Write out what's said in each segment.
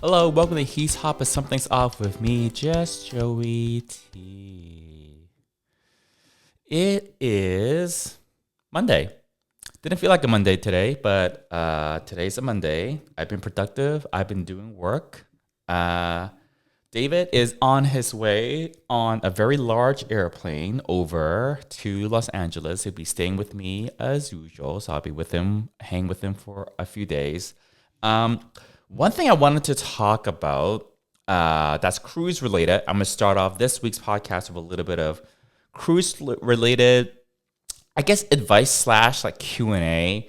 Hello, welcome to He's Hop and Something's Off with me, just Joey T. It is Monday. Didn't feel like a Monday today, but today's a Monday. I've been productive. I've been doing work. David is on his way on a very large airplane over to Los Angeles. He'll be staying with me as usual, so I'll be with him, hang with him for a few days. One thing I wanted to talk about that's cruise related. I'm going to start off this week's podcast with a little bit of cruise related, I guess, advice slash like Q&A.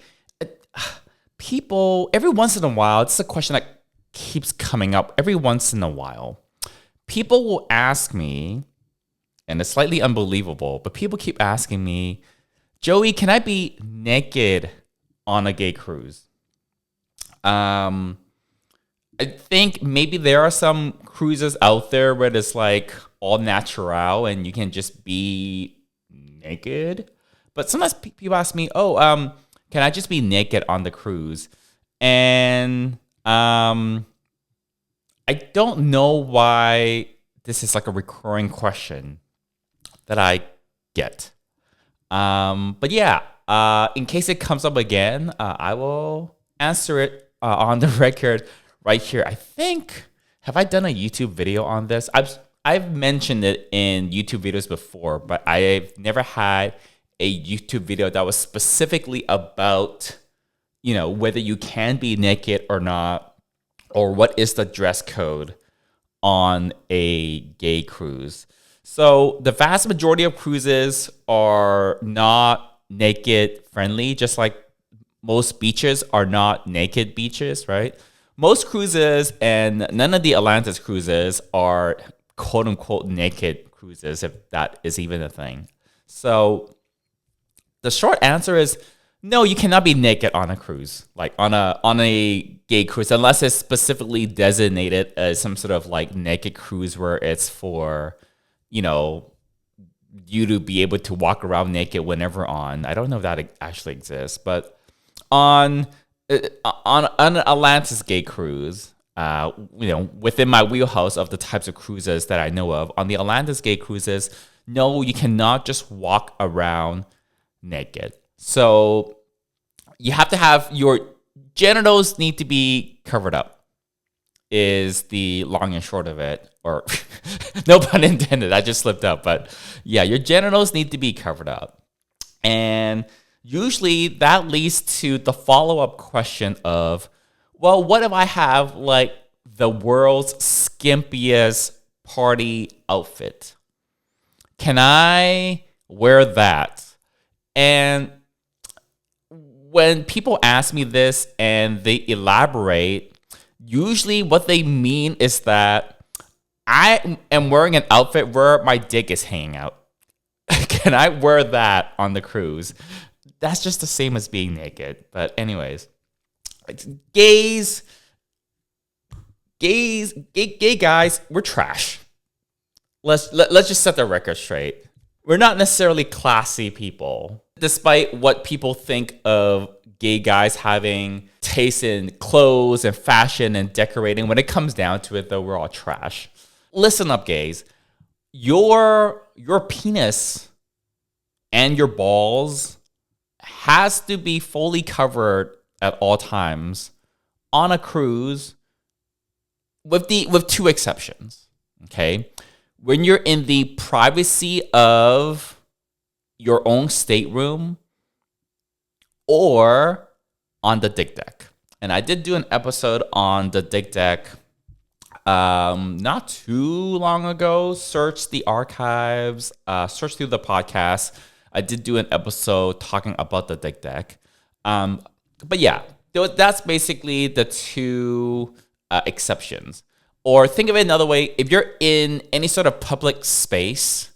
People, every once in a while, it's a question that keeps coming up every once in a while. People will ask me, and it's slightly unbelievable, but people keep asking me, Joey, can I be naked on a gay cruise? I think maybe there are some cruises out there where it's like all natural and you can just be naked. But sometimes people ask me, can I just be naked on the cruise? And I don't know why this is like a recurring question that I get. But yeah, in case it comes up again, I will answer it on the record right here. I think, have I done a YouTube video on this? I've mentioned it in YouTube videos before, but I've never had a YouTube video that was specifically about, whether you can be naked or not, or what is the dress code on a gay cruise. So the vast majority of cruises are not naked friendly, just like most beaches are not naked beaches, right? Most cruises and none of the Atlantis cruises are quote unquote naked cruises, if that is even a thing. So the short answer is no, you cannot be naked on a cruise, like on a gay cruise, unless it's specifically designated as some sort of like naked cruise where it's for, you to be able to walk around naked whenever on. I don't know if that actually exists, but on an Atlantis gay cruise, within my wheelhouse of the types of cruises that I know of, on the Atlantis gay cruises, no, you cannot just walk around naked. So you have to have your genitals need to be covered up, is the long and short of it. Or no pun intended, I just slipped up. But yeah, your genitals need to be covered up. And usually that leads to the follow-up question of, well, what if I have like the world's skimpiest party outfit? Can I wear that? And when people ask me this and they elaborate, usually what they mean is that I am wearing an outfit where my dick is hanging out. Can I wear that on the cruise? That's just the same as being naked. But anyways, gay guys, we're trash. Let's just set the record straight. We're not necessarily classy people. Despite what people think of gay guys having taste in clothes and fashion and decorating, when it comes down to it, though, we're all trash. Listen up, gays. Your penis and your balls has to be fully covered at all times on a cruise, with two exceptions. Okay, when you're in the privacy of your own stateroom or on the dick deck. And I did do an episode on the dick deck not too long ago. Search the archives, search through the podcast. I did do an episode talking about the dick deck. But yeah, that's basically the two exceptions. Or think of it another way. If you're in any sort of public space,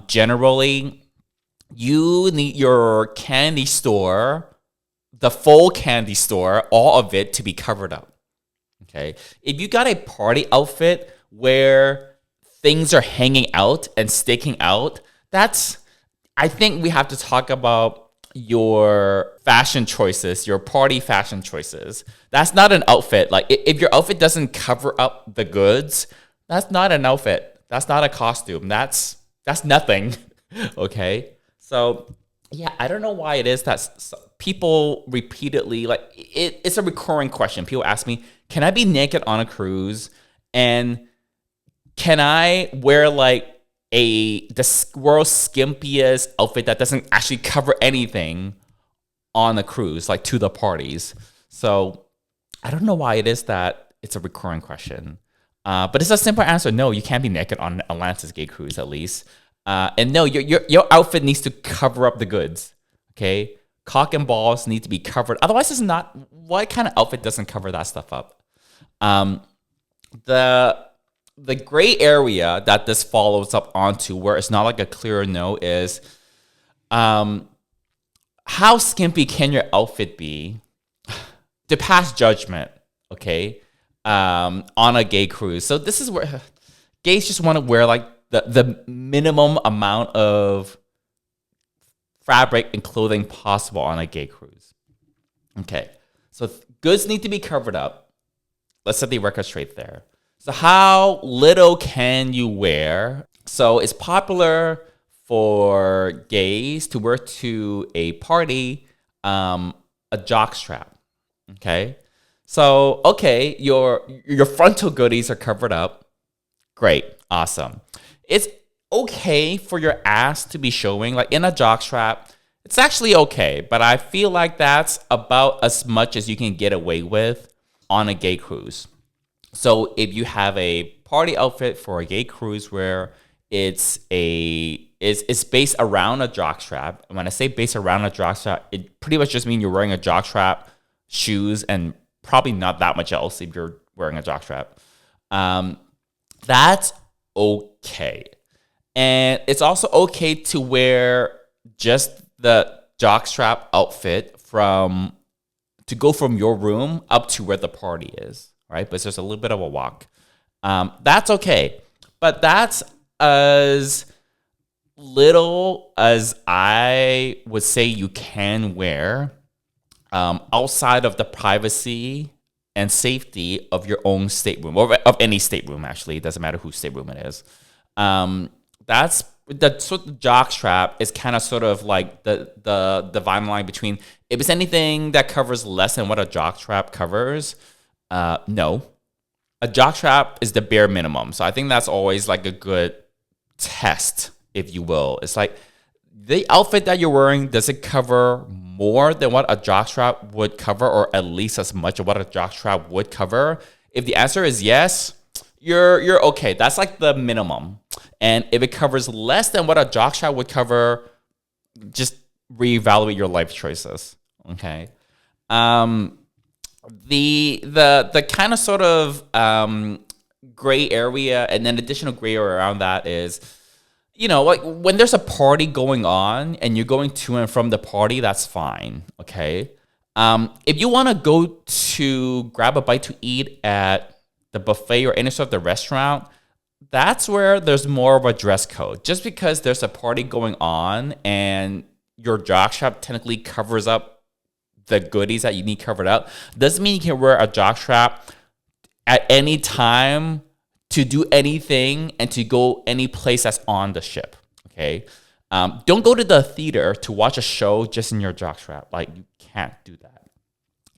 generally, you need your candy store, the full candy store, all of it to be covered up. Okay? If you got a party outfit where things are hanging out and sticking out, I think we have to talk about your fashion choices, your party fashion choices. That's not an outfit. Like if your outfit doesn't cover up the goods, that's not an outfit. That's not a costume. That's nothing. Okay? So, yeah, I don't know why it is that people repeatedly like it's a recurring question. People ask me, "Can I be naked on a cruise?" And can I wear like the world's skimpiest outfit that doesn't actually cover anything on a cruise, like to the parties? So I don't know why it is that it's a recurring question. But it's a simple answer. No, you can't be naked on an Atlantis gay cruise, at least. And no, your outfit needs to cover up the goods. Okay, cock and balls need to be covered. Otherwise, it's not. What kind of outfit doesn't cover that stuff up? The gray area that this follows up onto, where it's not like a clear no, is how skimpy can your outfit be to pass judgment? Okay, on a gay cruise. So this is where gays just want to wear like the minimum amount of fabric and clothing possible on a gay cruise. Okay, so goods need to be covered up. Let's set the record straight there. So how little can you wear? So it's popular for gays to wear to a party a jockstrap. Okay, so okay, your frontal goodies are covered up. Great, awesome. It's okay for your ass to be showing, like in a jockstrap. It's actually okay, but I feel like that's about as much as you can get away with on a gay cruise. So if you have a party outfit for a gay cruise where it's based around a jockstrap, and when I say based around a jockstrap, it pretty much just means you're wearing a jockstrap, shoes, and probably not that much else if you're wearing a jockstrap. That's okay. And it's also okay to wear just the jockstrap outfit to go from your room up to where the party is, right? But there's a little bit of a walk. That's okay. But that's as little as I would say you can wear outside of the privacy and safety of your own stateroom, or of any stateroom, actually. It doesn't matter whose stateroom it is. That's the sort of jockstrap is kind of sort of like the dividing line between, if it's anything that covers less than what a jockstrap covers, no. A jockstrap is the bare minimum. So I think that's always like a good test, if you will. It's like the outfit that you're wearing, does it cover more than what a jockstrap would cover, or at least as much of what a jockstrap would cover? If the answer is yes, you're okay. That's like the minimum. And if it covers less than what a jockstrap would cover, just reevaluate your life choices. Okay. The kind of sort of gray area, and then additional gray area around that is, you know, like when there's a party going on and you're going to and from the party, that's fine. Okay. If you want to go to grab a bite to eat at the buffet or any sort of the restaurant, that's where there's more of a dress code. Just because there's a party going on and your jockstrap technically covers up the goodies that you need covered up, doesn't mean you can wear a jockstrap at any time to do anything and to go any place that's on the ship. Okay, don't go to the theater to watch a show just in your jockstrap. Like, you can't do that.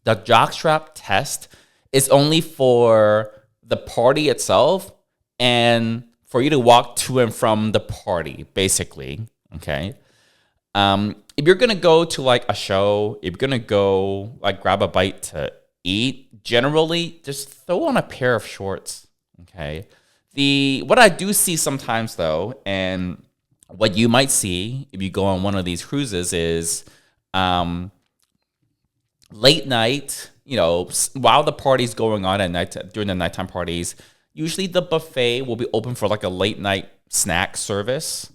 The jockstrap test is only for the party itself and for you to walk to and from the party, basically. Okay. If you're gonna go to like a show, if you're gonna go like grab a bite to eat, generally just throw on a pair of shorts. Okay. What I do see sometimes though, and what you might see if you go on one of these cruises is late night, you know, while the party's going on at night, during the nighttime parties, usually the buffet will be open for like a late night snack service.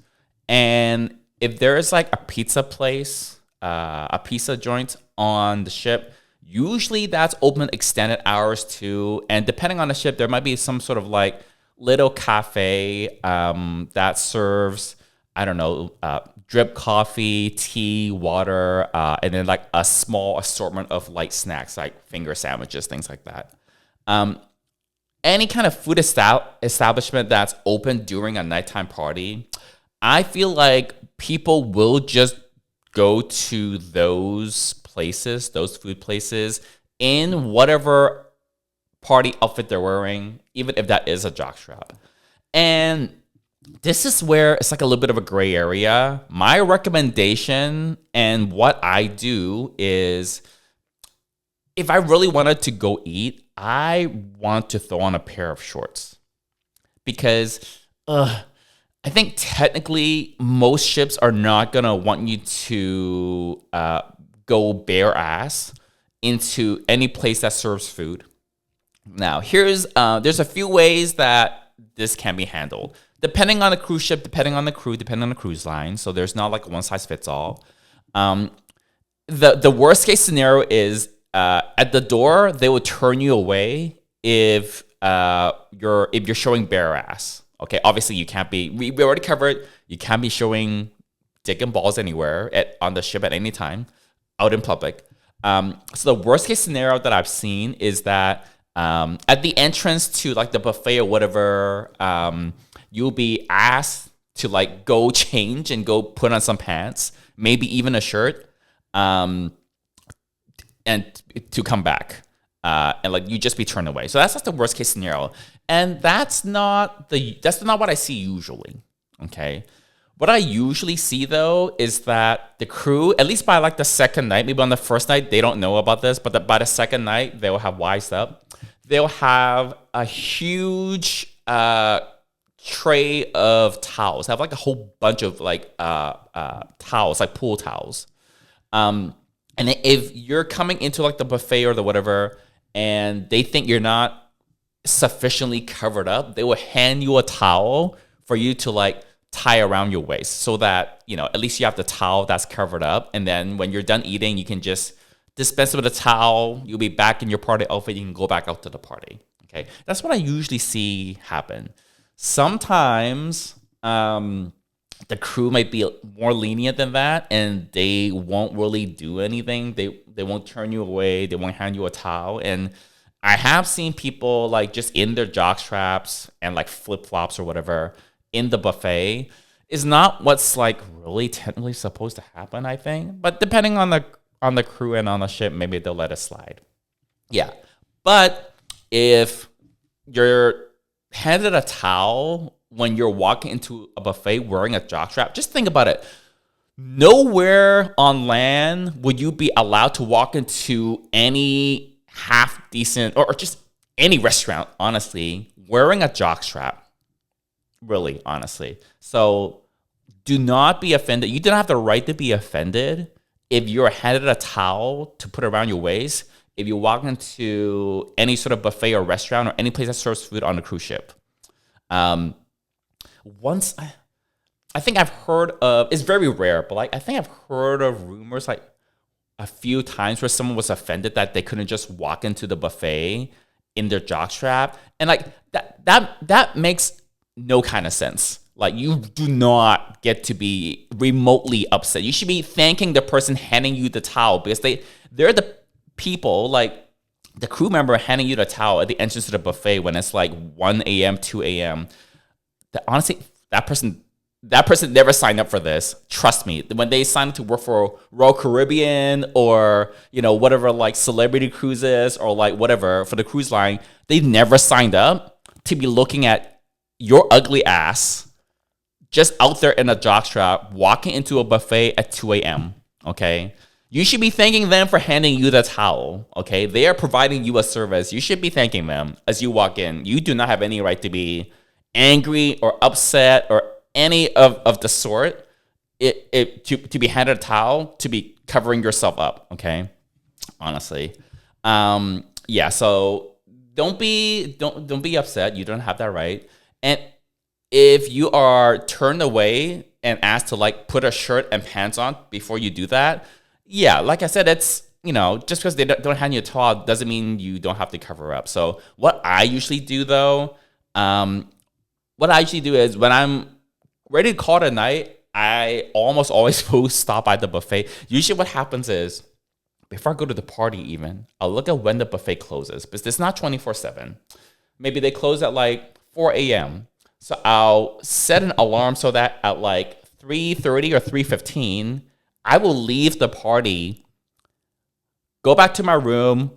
And if there is like a pizza place, a pizza joint on the ship, usually that's open extended hours too. And depending on the ship, there might be some sort of like little cafe that serves I don't know, drip coffee, tea, water, and then like a small assortment of light snacks like finger sandwiches, things like that. Any kind of food establishment that's open during a nighttime party, I feel like people will just go to those places, those food places, in whatever party outfit they're wearing, even if that is a jockstrap. And this is where it's like a little bit of a gray area. My recommendation and what I do is if I really wanted to go eat, I want to throw on a pair of shorts because I think technically most ships are not going to want you to go bare ass into any place that serves food. Now, there's a few ways that this can be handled. Depending on the cruise ship, depending on the crew, depending on the cruise line. So there's not like a one size fits all. The worst case scenario is at the door, they will turn you away if you're showing bare ass. Okay, obviously you can't be. We already covered. You can't be showing dick and balls anywhere on the ship at any time, out in public. So the worst case scenario that I've seen is that at the entrance to like the buffet or whatever, you'll be asked to like go change and go put on some pants, maybe even a shirt, and to come back. And like you just be turned away. So that's like the worst case scenario. And that's not what I see usually. Okay. What I usually see though is that the crew, at least by like the second night, maybe on the first night, they don't know about this, but by the second night, they'll have wised up. They'll have a huge tray of towels. Have like a whole bunch of like towels, like pool towels. And if you're coming into like the buffet or the whatever, and they think you're not sufficiently covered up, they will hand you a towel for you to like tie around your waist so that, you know, at least you have the towel that's covered up. And then when you're done eating, you can just dispense with the towel. You'll be back in your party outfit. You can go back out to the party. Okay. That's what I usually see happen. Sometimes the crew might be more lenient than that, and they won't really do anything. They won't turn you away. They won't hand you a towel. And I have seen people like just in their jockstraps and like flip-flops or whatever in the buffet. Is not what's like really technically supposed to happen, I think. But depending on the crew and on the ship, maybe they'll let it slide. Yeah. But if you're handed a towel when you're walking into a buffet wearing a jockstrap, just think about it. Nowhere on land would you be allowed to walk into any half decent or just any restaurant, honestly, wearing a jockstrap. Really, honestly. So do not be offended. You don't have the right to be offended if you're handed a towel to put around your waist if you walk into any sort of buffet or restaurant or any place that serves food on a cruise ship. Once I think I've heard of, it's very rare, but like I think I've heard of rumors like a few times where someone was offended that they couldn't just walk into the buffet in their jockstrap, and like that makes no kind of sense. Like you do not get to be remotely upset. You should be thanking the person handing you the towel because they're the people, like the crew member handing you the towel at the entrance to the buffet when it's like 1 a.m., 2 a.m. Honestly, that person never signed up for this. Trust me. When they signed up to work for Royal Caribbean or, you know, whatever, like Celebrity Cruises or like whatever for the cruise line, they never signed up to be looking at your ugly ass just out there in a jockstrap walking into a buffet at 2 a.m., okay? You should be thanking them for handing you the towel, okay? They are providing you a service. You should be thanking them as you walk in. You do not have any right to be angry or upset or any of the sort. To be handed a towel, to be covering yourself up, okay? Honestly. Yeah, so don't be upset. You don't have that right. And if you are turned away and asked to like put a shirt and pants on before you do that, yeah, like I said, it's, you know, just because they don't hand you a towel doesn't mean you don't have to cover up. So what I usually do though, is when I'm ready to call it a night, I almost always will stop by the buffet. Usually what happens is, before I go to the party even, I'll look at when the buffet closes, because it's not 24/7. Maybe they close at like 4 a.m. So I'll set an alarm so that at like 3:30 or 3:15, I will leave the party, go back to my room,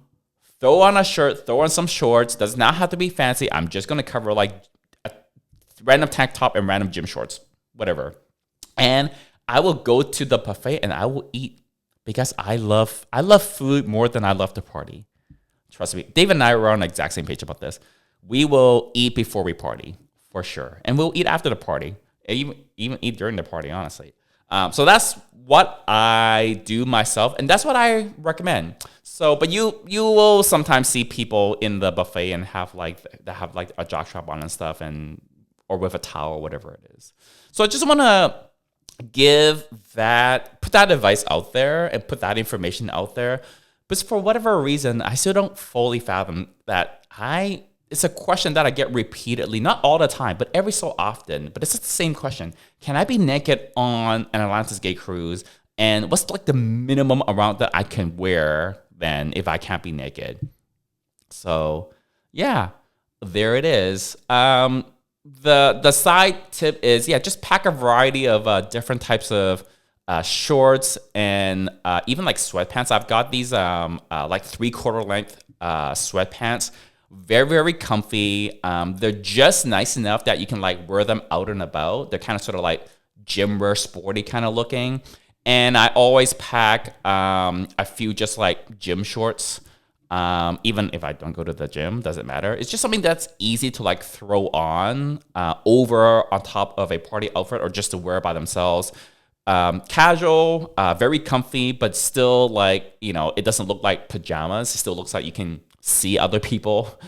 throw on a shirt, throw on some shorts. Does not have to be fancy. I'm just going to cover like a random tank top and random gym shorts, whatever. And I will go to the buffet and I will eat, because I love food more than I love to party. Trust me. Dave and I were on the exact same page about this. We will eat before we party, for sure. And we'll eat after the party. And even eat during the party, honestly. So that's what I do myself, and that's what I recommend. So, but you will sometimes see people in the buffet and have like a jockstrap on and stuff, or with a towel or whatever it is. So I just want to put that advice out there and put that information out there. But for whatever reason, I still don't fully fathom that it's a question that I get repeatedly, not all the time, but every so often. But it's just the same question. Can I be naked on an Atlantis gay cruise? And what's like the minimum amount that I can wear then if I can't be naked? So yeah, there it is. The side tip is, just pack a variety of different types of shorts and even like sweatpants. I've got these like 3/4 length sweatpants. Very, very comfy. They're just nice enough that you can like wear them out and about. They're kind of sort of like gym wear, sporty kind of looking. And I always pack a few just like gym shorts. Even if I don't go to the gym, doesn't matter. It's just something that's easy to like throw on top of a party outfit, or just to wear by themselves. Casual, very comfy, but still like, it doesn't look like pajamas. It still looks like you can see other people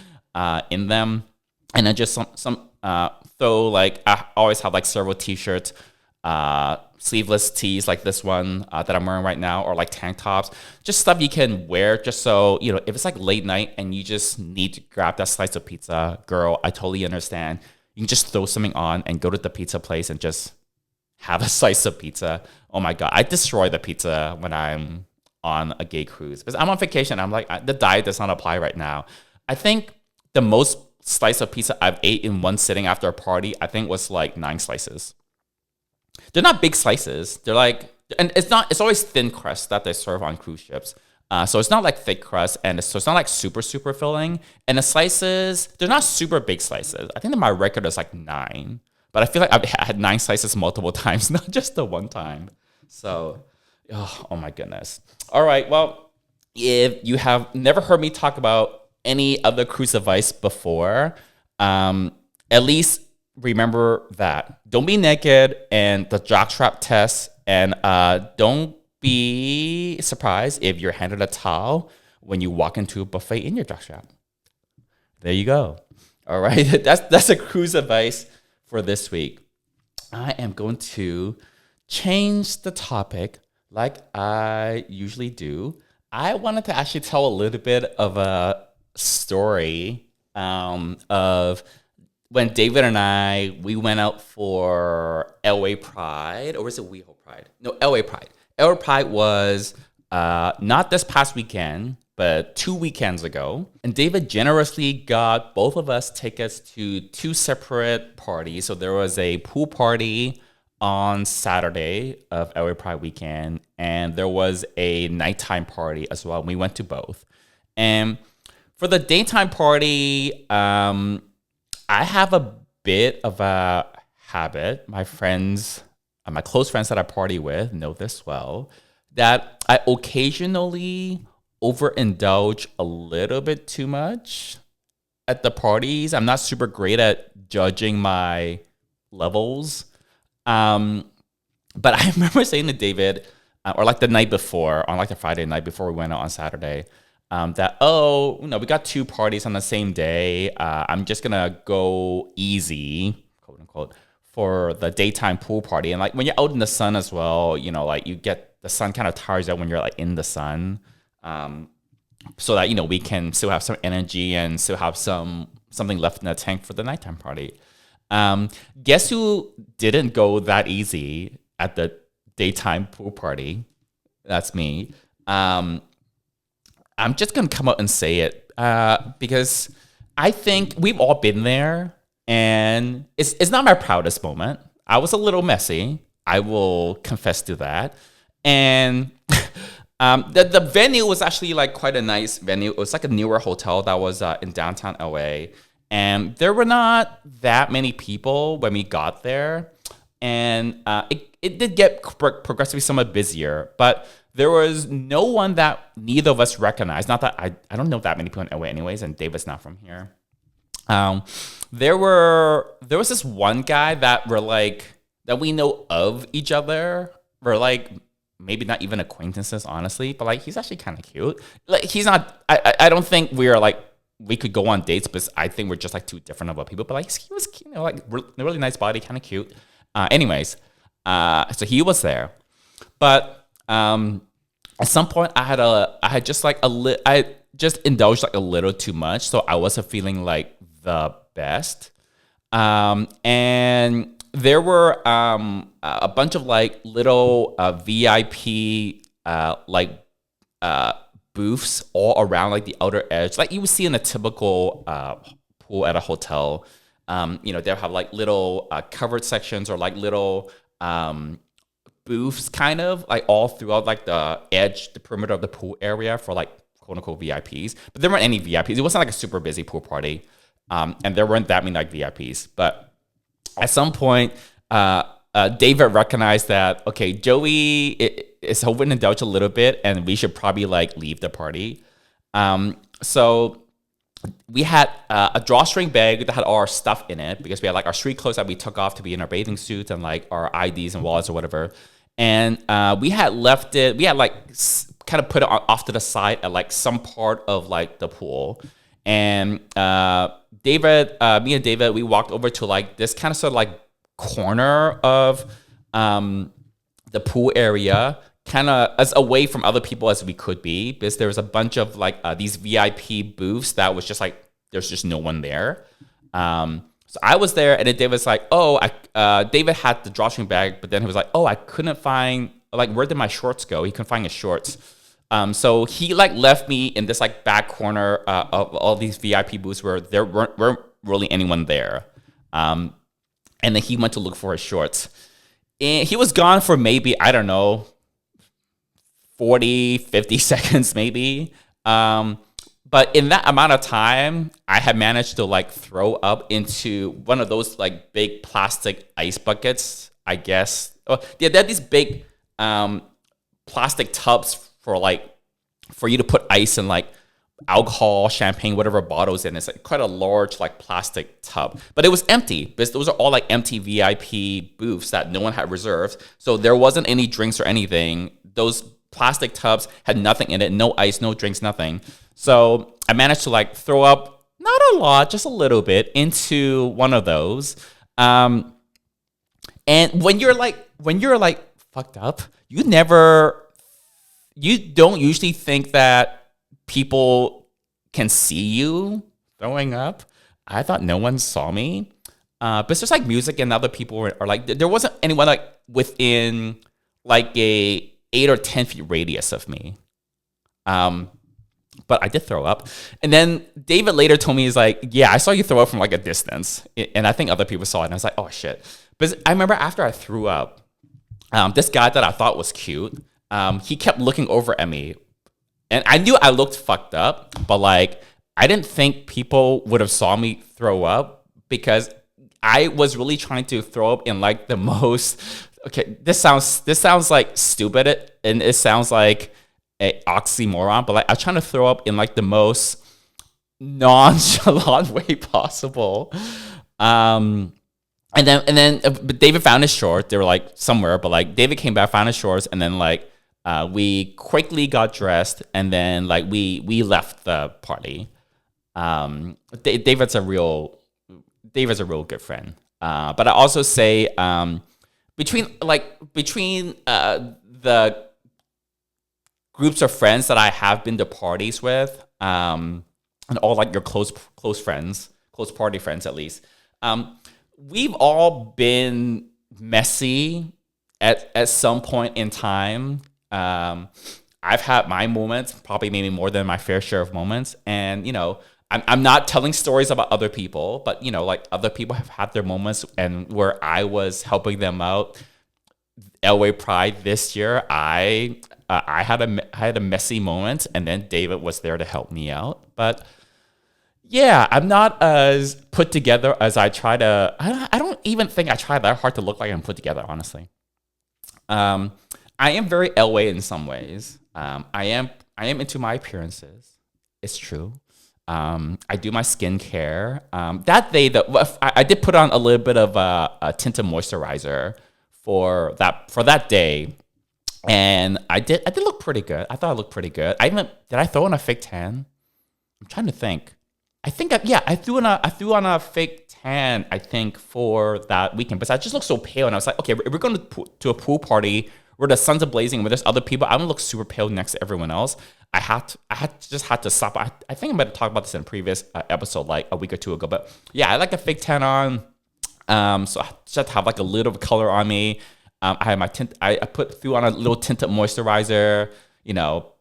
in them. And then just some like I always have like several t-shirts, sleeveless tees like this one that I'm wearing right now, or like tank tops, just stuff you can wear just so, if it's like late night and you just need to grab that slice of pizza, girl, I totally understand. You can just throw something on and go to the pizza place and just have a slice of pizza. Oh my God, I destroy the pizza when I'm on a gay cruise, because I'm on vacation. I'm like, the diet does not apply right now. I think the most slice of pizza I've ate in one sitting after a party, I think was like 9 slices. They're not big slices. They're like, and it's always thin crust that they serve on cruise ships. So it's not like thick crust, and so it's not like super, super filling. And the slices, they're not super big slices. I think that my record is like 9, but I feel like I've had 9 slices multiple times, not just the one time. So, oh my goodness. All right. Well, if you have never heard me talk about any other cruise advice before, at least remember that. Don't be naked and the jockstrap test, and don't be surprised if you're handed a towel when you walk into a buffet in your jockstrap. There you go. All right. That's a cruise advice for this week. I am going to change the topic like I usually do. I wanted to actually tell a little bit of a story of when David and we went out for LA Pride, or was it WeHo Pride? No, LA Pride. LA Pride was not this past weekend, but 2 weekends ago. And David generously got both of us tickets to 2 separate parties. So there was a pool party on Saturday of LA Pride weekend, and there was a nighttime party as well. We went to both. And for the daytime party, I have a bit of a habit. My friends, my close friends that I party with know this well, that I occasionally overindulge a little bit too much at the parties. I'm not super great at judging my levels. But I remember saying to David, or like the night before, on like the Friday night before we went out on Saturday, that, we got 2 parties on the same day. I'm just gonna go easy, quote unquote, for the daytime pool party. And like when you're out in the sun as well, like you get the sun kind of tires out when you're like in the sun. So that, we can still have some energy and still have something left in the tank for the nighttime party. Guess who didn't go that easy? at the daytime pool party. That's me. Um, I'm just gonna come out and say it because I think we've all been there, and it's not my proudest moment. I was a little messy. I will confess to that. And the venue was actually like quite a nice venue. It was like a newer hotel that was in downtown LA, and there were not that many people when we got there, and it did get progressively somewhat busier, but there was no one that neither of us recognized. Not that I don't know that many people in LA anyways, and David's not from here. Um, there was this one guy that we're like that we know of each other. We're like maybe not even acquaintances, honestly, but like he's actually kind of cute. Like he's not. I don't think we're like we could go on dates, but I think we're just like too different about people. But like he was, like really nice body, kind of cute. Anyways, so he was there, but at some point I had just like I just indulged like a little too much, so I wasn't feeling like the best. And there were a bunch of like little VIP like booths all around like the outer edge, like you would see in a typical pool at a hotel. They'll have like little covered sections or like little booths, kind of like all throughout like the perimeter of the pool area for like quote unquote VIPs. But there weren't any VIPs. It wasn't like a super busy pool party, and there weren't that many like VIPs. But at some point, David recognized that okay, Joey is overindulged a little bit, and we should probably like leave the party. So we had a drawstring bag that had all our stuff in it because we had like our street clothes that we took off to be in our bathing suits and like our IDs and wallets or whatever. And we had left it. We had like kind of put it off to the side at like some part of like the pool. And me and David, we walked over to like this kind of sort of like corner of the pool area, kind of as away from other people as we could be, because there was a bunch of like these VIP booths that was just like there's just no one there. So I was there, and then David was like, David had the drawstring bag, but then he was like, I couldn't find, like, where did my shorts go? He couldn't find his shorts. So he like left me in this like back corner of all these VIP booths where there weren't really anyone there. And then he went to look for his shorts. And he was gone for maybe, I don't know, 40, 50 seconds maybe. But in that amount of time, I had managed to like throw up into one of those like big plastic ice buckets, I guess. They had these big plastic tubs for you to put ice and like alcohol, champagne, whatever bottles in. It's like quite a large like plastic tub, but it was empty because those are all like empty VIP booths that no one had reserved. So there wasn't any drinks or anything. Those plastic tubs had nothing in it, no ice, no drinks, nothing. So I managed to like throw up, not a lot, just a little bit, into one of those. And when you're like fucked up, you don't usually think that people can see you throwing up. I thought no one saw me. But it's just like music and other people are like, there wasn't anyone like within like a 8 or 10 feet radius of me. But I did throw up. And then David later told me, he's like, yeah, I saw you throw up from like a distance. And I think other people saw it. And I was like, oh shit. But I remember after I threw up, this guy that I thought was cute, he kept looking over at me. And I knew I looked fucked up, but like, I didn't think people would have saw me throw up because I was really trying to throw up in like the most, okay, this sounds like stupid and it sounds like an oxymoron, but like I was trying to throw up in like the most nonchalant way possible. And then but David found his shorts. They were like somewhere, but like David came back, found his shorts, and then like we quickly got dressed, and then like we left the party. David's a real good friend. But I also say between the groups of friends that I have been to parties with, and all like your close friends, close party friends at least, we've all been messy at some point in time, I've had my moments, probably maybe more than my fair share of moments. And, I'm not telling stories about other people, but, like other people have had their moments and where I was helping them out. LA Pride this year, I had a messy moment, and then David was there to help me out. But yeah, I'm not as put together as I try to. I don't even think I try that hard to look like I'm put together, honestly. I am very LA in some ways. I am into my appearances. It's true. I do my skincare. That day, I did put on a little bit of a tinted moisturizer for that day, and I did look pretty good. I thought I looked pretty good. Did I throw in a fake tan? I'm trying to think. I threw on a fake tan, I think, for that weekend. But I just looked so pale, and I was like, okay, we're going to a pool party where the sun's are blazing, where there's other people. I don't look super pale next to everyone else. I had to stop. I think I'm going to talk about this in a previous episode, like a week or two ago. But yeah, I like a fake tan on. So I just have like a little of color on me. I had my tint. I threw on a little tinted moisturizer.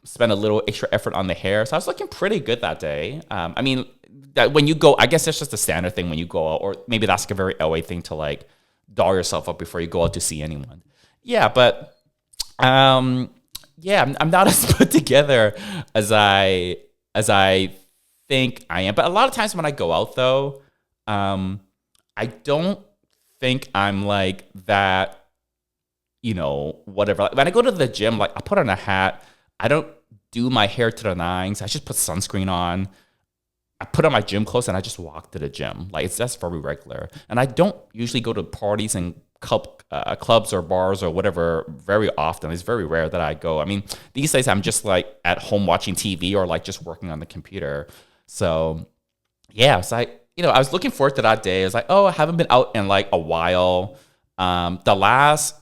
Spent a little extra effort on the hair. So I was looking pretty good that day. I mean, that when you go, I guess it's just a standard thing when you go out, or maybe that's like a very LA thing to like doll yourself up before you go out to see anyone. Yeah, but I'm not as put together as I think I am. But a lot of times when I go out, though, I don't think I'm like that. Whatever. Like, when I go to the gym, like I put on a hat. I don't do my hair to the nines. I just put sunscreen on. I put on my gym clothes and I just walk to the gym. Like that's very regular. And I don't usually go to parties and clubs or bars or whatever very often. It's very rare that I go. I mean, these days I'm just like at home watching TV or like just working on the computer. So yeah, it's like, I was looking forward to that day. It's like, oh, I haven't been out in like a while. The last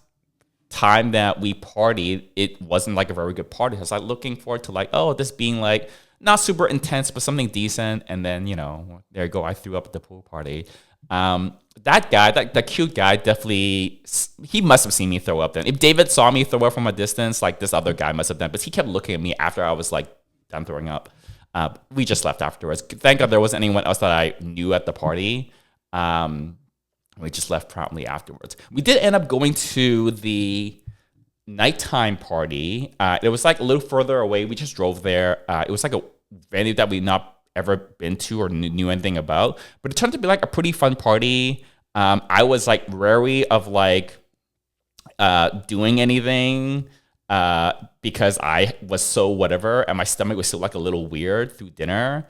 time that we partied, it wasn't like a very good party. I was like looking forward to like, oh, this being like not super intense, but something decent. And then, there you go. I threw up at the pool party. That guy, that cute guy, definitely, he must have seen me throw up then. If David saw me throw up from a distance, like this other guy must have done, but he kept looking at me after I was like done throwing up. We just left afterwards. Thank God there wasn't anyone else that I knew at the party. We just left promptly afterwards. We did end up going to the nighttime party. It was like a little further away. We just drove there. It was like a venue that we'd not ever been to or knew anything about, but it turned out to be like a pretty fun party. I was like wary of like doing anything because I was so whatever, and my stomach was still like a little weird through dinner.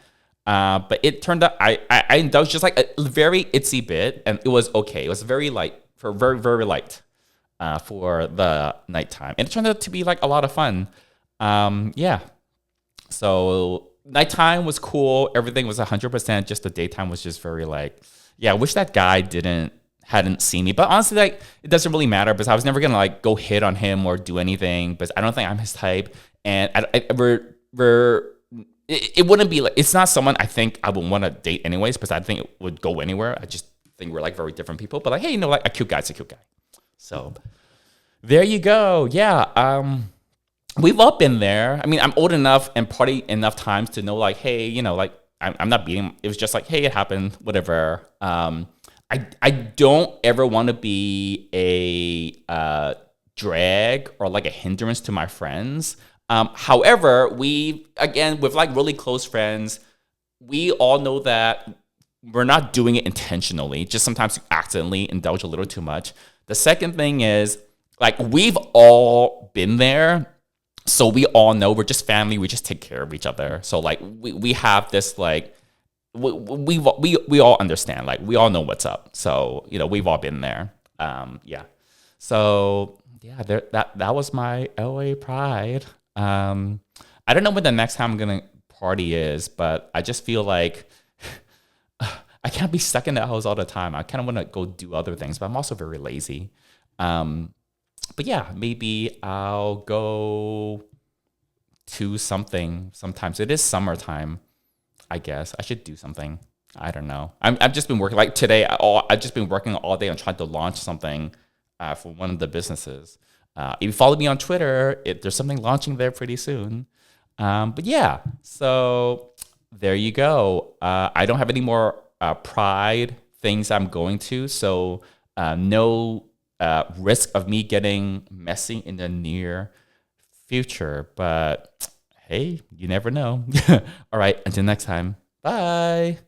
But it turned out I indulged just like a very itsy bit, and it was okay. It was very light, very, very light for the nighttime. And it turned out to be like a lot of fun. Yeah. So nighttime was cool. Everything was 100%. Just the daytime was just very like, yeah, I wish that guy hadn't seen me. But honestly, like, it doesn't really matter because I was never going to like go hit on him or do anything because I don't think I'm his type. And it wouldn't be like, it's not someone I think I would want to date anyways, because I think it would go anywhere. I just think we're like very different people. But like, hey, like a cute guy's a cute guy. So there you go. Yeah. We've all been there. I mean, I'm old enough and party enough times to know like, hey, like I'm not beating. It was just like, hey, it happened, whatever. I don't ever want to be a drag or like a hindrance to my friends. However, with like really close friends, we all know that we're not doing it intentionally. Just sometimes you accidentally indulge a little too much. The second thing is like we've all been there. So we all know we're just family. We just take care of each other. So like we have this like we all understand. Like we all know what's up. So we've all been there. Yeah. So yeah, that was my LA Pride. I don't know when the next time I'm gonna party is, but I just feel like I can't be stuck in the house all the time. I kind of want to go do other things, but I'm also very lazy. But yeah, maybe I'll go to something sometimes. It is summertime, I guess. I should do something. I don't know. I've just been working like today. I've just been working all day on trying to launch something for one of the businesses. If you follow me on Twitter, there's something launching there pretty soon. But yeah, so there you go. I don't have any more Pride things I'm going to, so no risk of me getting messy in the near future. But hey, you never know. All right, until next time. Bye.